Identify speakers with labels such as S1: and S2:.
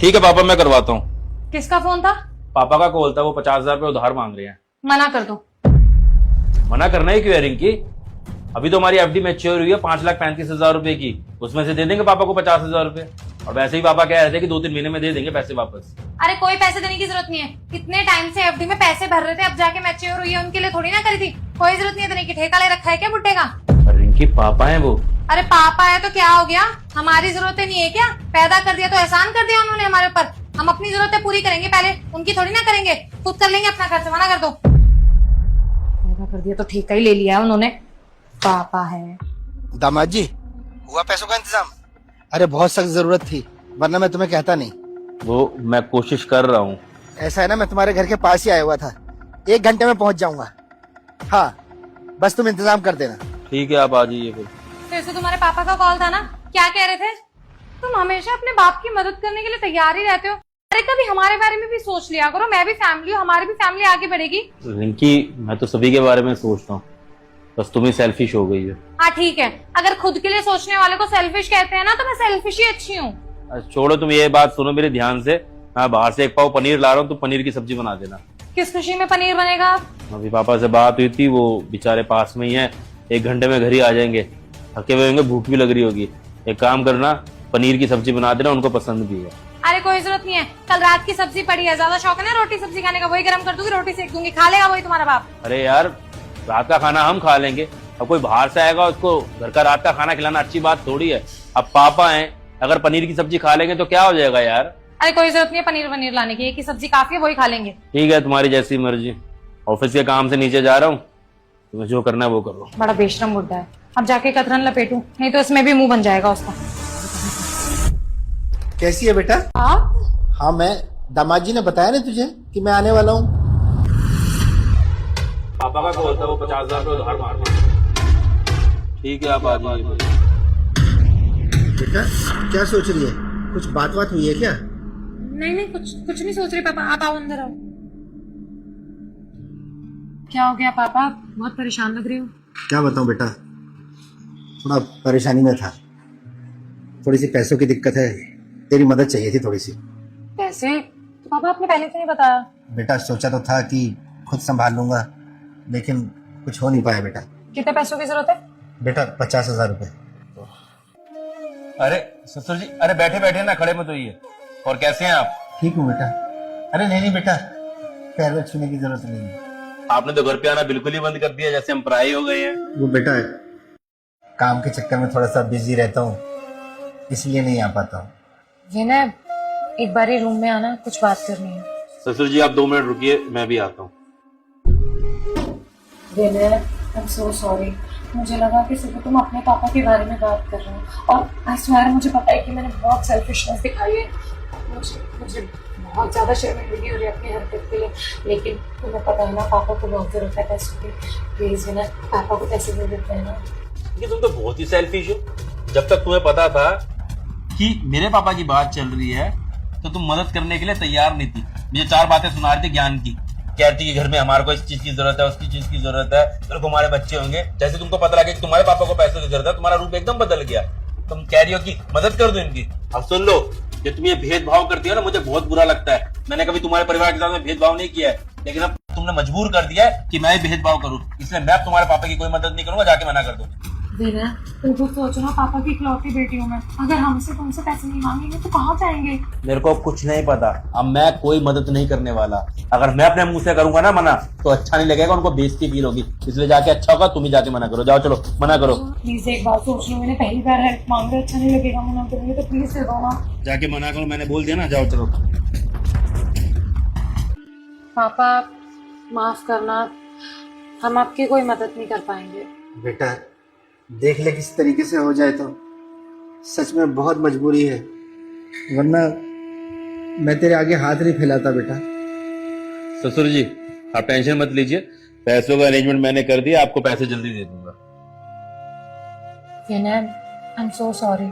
S1: ठीक है पापा, मैं करवाता हूँ।
S2: किसका फोन था?
S1: पापा का कॉल था, वो 50,000 रुपये उधार मांग रहे हैं।
S2: मना कर दो।
S1: मना करना ही क्यों है रिंकी? अभी तो हमारी एफडी मैच्योर हुई है 5,35,000 रुपए की, उसमें से दे देंगे पापा को 50,000 रुपए। और वैसे ही पापा कह रहे थे कि 2-3 महीने में दे देंगे पैसे वापस।
S2: अरे कोई पैसे देने की जरूरत नहीं है, इतने टाइम से एफडी में पैसे भर रहे थे, अब जाके मैच्योर हुई है, उनके लिए थोड़ी ना करी थी। कोई जरूरत नहीं है देने की। ठेका ले रखा है क्या बुड्ढे का?
S1: रिंकी पापा है वो।
S2: अरे पापा है तो क्या हो गया? हमारी जरूरतें नहीं है क्या? पैदा कर दिया तो एहसान कर दिया उन्होंने हमारे ऊपर। हम अपनी जरूरतें पूरी करेंगे पहले, उनकी थोड़ी ना करेंगे। खुद कर लेंगे अपना खर्च, मना कर दो। पैदा कर दिया तो ठेका ही ले लिया है उन्होंने। पापा है।
S3: दामाद जी, हुआ पैसों का इंतजाम? अरे बहुत सख्त जरूरत थी, वरना मैं तुम्हें कहता नहीं।
S1: वो मैं कोशिश कर रहा हूँ।
S3: ऐसा है ना, मैं तुम्हारे घर के पास ही आया हुआ था, 1 घंटे में पहुंच जाऊंगा। हाँ, बस तुम इंतजाम कर देना।
S1: ठीक है, आप आ जाइए फिर।
S2: फिर से तुम्हारे पापा का कॉल था ना? क्या कह रहे थे? तुम हमेशा अपने बाप की मदद करने के लिए तैयार ही रहते हो। अरे कभी हमारे बारे में भी सोच लिया करो। मैं भी फैमिली हूँ, हमारी भी फैमिली आगे बढ़ेगी।
S1: रिंकी, मैं तो सभी के बारे में सोचता हूँ, बस तुम ही सेल्फिश हो गई है।
S2: हाँ ठीक है, अगर खुद के लिए सोचने वाले को सेल्फिश कहते हैं ना, तो मैं सेल्फिश ही अच्छी हूँ।
S1: छोड़ो, तुम ये बात सुनो मेरे ध्यान से। मैं बाहर से 1 पाव पनीर ला रहा हूँ, तुम पनीर की सब्जी बना देना।
S2: किस खुशी में पनीर बनेगा?
S1: अभी पापा से बात हुई थी, वो बेचारे पास में ही है, 1 घंटे में घर ही आ जाएंगे। थके हुए होंगे, भूख भी लग रही होगी। एक काम करना, पनीर की सब्जी बना देना, उनको पसंद भी है।
S2: अरे कोई जरूरत नहीं है, कल रात की सब्जी पड़ी है। ज्यादा शौक है ना रोटी सब्जी खाने का? वही गर्म कर दूंगी, रोटी सेक दूंगी, खा लेगा वही तुम्हारा बाप।
S1: अरे यार, रात का खाना हम खा लेंगे, अब कोई बाहर से आएगा उसको घर का रात का खाना खिलाना अच्छी बात थोड़ी है। अब पापा हैं, अगर पनीर की सब्जी खा लेंगे तो क्या हो जाएगा यार?
S2: अरे कोई जरूरत नहीं है पनीर लाने की, एक ही सब्जी काफी है, वही खा लेंगे।
S1: ठीक है, तुम्हारी जैसी मर्जी। ऑफिस के काम से नीचे जा रहा हूँ, तुम्हें जो करना है वो करो।
S2: बड़ा बेशरम बुड्ढा है। अब जाके कतरन लपेटू, नहीं तो इसमें भी मुंह बन जाएगा उसका।
S3: कैसी है बेटा?
S2: आप?
S3: हाँ, मैं दामाद जी ने बताया ना तुझे कि मैं आने वाला हूँ।
S1: पापा का कॉल था, वो 50,000 रुपये उधार मांग रहे हैं। ठीक है, आप आ जाइए।
S3: बेटा क्या सोच रही है? कुछ बात हुई है क्या?
S2: नहीं कुछ नहीं सोच रहे पापा। आप आओ, अंदर आओ। क्या हो गया पापा? बहुत परेशान लग रही हो।
S3: क्या बताऊं बेटा, थोड़ा परेशानी में था, थोड़ी सी पैसों की दिक्कत है, तेरी मदद चाहिए थी थोड़ी सी।
S2: पैसे? तो पापा आपने पहले क्यों नहीं बताया?
S3: बेटा सोचा तो था कि खुद संभाल लूंगा, लेकिन कुछ हो नहीं पाया बेटा।
S2: कितने पैसों की जरूरत है?
S3: बेटा 50,000 रुपए।
S1: अरे ससुर जी, अरे बैठे बैठे ना, खड़े मत होइए। और कैसे हैं आप?
S3: ठीक हूँ बेटा। अरे नहीं बेटा, पैर में छूने की जरूरत नहीं है।
S1: आपने तो घर पे आना बिल्कुल ही बंद कर दिया, जैसे हम पराये हो गए हैं।
S3: वो बेटा काम के चक्कर में थोड़ा सा बिजी रहता हूँ, इसलिए नहीं आ पाता हूँ।
S2: विनय, एक बार ही रूम में आना, कुछ बात करनी है।
S1: ससुर जी आप 2 मिनट रुकिए, मैं भी आता हूँ।
S2: विनय, आई एम सो सॉरी। मुझे लगा कि सिर्फ तुम अपने पापा के बारे में बात कर रहे हो, और आई स्वेयर मुझे पता है कि मैंने बहुत सेल्फिशनेस दिखाई है। मुझे बहुत ज्यादा शर्मिंदगी हो रही है अपनी हरकत के लिए, लेकिन तुम्हें पता है ना पापा को बहुत जरूरत है पैसों की। प्लीज विनय, पापा को पैसे दे देते हैं ना।
S1: तुम तो बहुत ही सेल्फिश हो। जब तक तुम्हें पता था कि मेरे पापा की बात चल रही है, तो तुम मदद करने के लिए तैयार नहीं थी। मुझे 4 बातें सुना रही थी ज्ञान की, कहती कि घर में हमारे को इस चीज की जरूरत है, उसकी चीज की जरूरत है, तेरे को हमारे बच्चे होंगे। जैसे तुमको पता लगे कि तुम्हारे पापा को पैसों की जरूरत है, तुम्हारा रूप एकदम बदल गया। तुम कह रही हो कि मदद कर दो इनकी। अब सुन लो, जो तुम ये भेदभाव करती हो ना, मुझे बहुत बुरा लगता है। मैंने कभी तुम्हारे परिवार के साथ में भेदभाव नहीं किया है, लेकिन अब तुमने मजबूर कर दिया है कि मैं भेदभाव करूं, इसलिए मैं तुम्हारे पापा की कोई मदद नहीं करूंगा, जाके मना कर दो।
S2: विनय, तुम खुद सोचो ना, पापा की इकलौती बेटी हूँ मैं। अगर हमसे तुमसे पैसे नहीं मांगेंगे तो कहाँ जाएंगे?
S1: मेरे को कुछ नहीं पता, अब मैं कोई मदद नहीं करने वाला। अगर मैं अपने मुंह से करूंगा ना मना, तो अच्छा नहीं लगेगा, उनको बेइज्जती फील होगी। इसलिए जाके अच्छा होगा तुम ही जाके मना करो। जाओ, चलो मना करो।
S2: प्लीज एक बात सोच लो, मैंने पहली बार हेल्प मांग रहा, अच्छा नहीं लगेगा मना करेंगे तो प्लीज दे दो ना।
S1: जाके मना करो, मैंने बोल दिया ना। जाओ चलो।
S2: पापा माफ करना, हम आपकी कोई मदद नहीं कर पाएंगे।
S3: बेटा देख ले किस तरीके से हो जाए तो, सच में बहुत मजबूरी है, वरना मैं तेरे आगे हाथ नहीं फैलाता बेटा।
S1: ससुर जी आप टेंशन मत लीजिए, पैसों का अरेंजमेंट मैंने कर दिया, आपको पैसे जल्दी दे दूंगा।
S2: विनय, आई एम सो सॉरी।